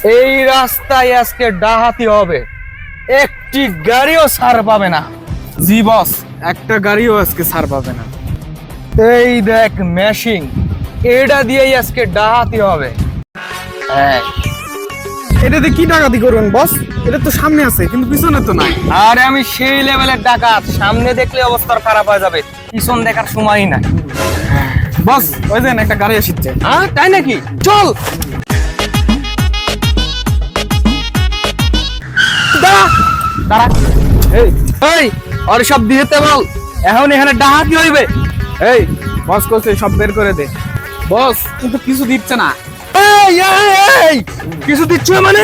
এই রাস্তায় আজকে ডাহাতি হবে, একটি গাড়িও ছাড় পাবে না। জি বস, একটা গাড়িও আজকে ছাড় পাবে না। এই দেখ মেশিন, এটা দিয়েই আজকে ডাহাতি হবে। হ্যাঁ, এটাতে কি ডাকাতি করবেন বস? এটা তো সামনে আছে কিন্তু পিছনে তো নাই। আরে আমি সেই লেভেলের ডাকাত, সামনে দেখলে অবস্থা খারাপ হয়ে যাবে, পিছন দেখার সময়ই নাই। বস ওই যে একটা গাড়ি আসছে। হ্যাঁ তাই নাকি? চল দাঁড়া দাঁড়া। এই এই ওর সব দিতে বল, এখন এখানে ডাহাতি হইবে। এই বস করছে সব বের করে দে। বস কিন্তু কিছু দিচ্ছে না। এই এই এই কিছু দিচ্ছ মানে?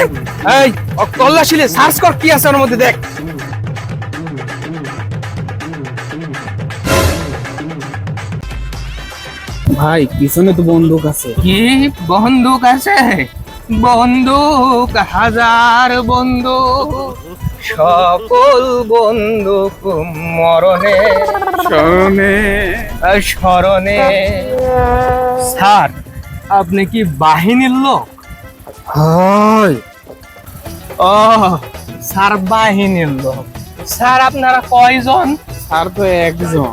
এই ও তল্লাশিলে সার্চ কর কি আছে ওর মধ্যে, দেখ। ভাই পিছনে তো বন্দুক আছে। কি বন্দুক আছে? বন্দুক, হাজার বন্দুক, সকল বন্দুক মরণে শোনে স্মরণে। স্যার আপনি কি বাহিনীর লোক? হয় ও স্যার বাহিনীর লোক। স্যার আপনারা কয়জন? আর তো একজন।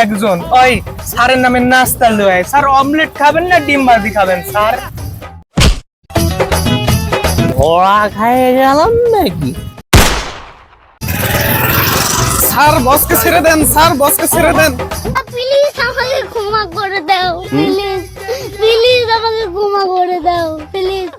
একজন। ওই স্যারের নামে নাস্তা লয়। স্যার অমলেট খাবেন না ডিম ভাজি খাবেন? স্যার ধোয়া খাইয়ে গেলাম নাকি? স্যার বসকে ছেড়ে দেন, স্যার বসকে ছেড়ে দেন। প্লিজ আমাকে ক্ষমা করে দাও, প্লিজ প্লিজ আমাকে ক্ষমা করে দাও, প্লিজ।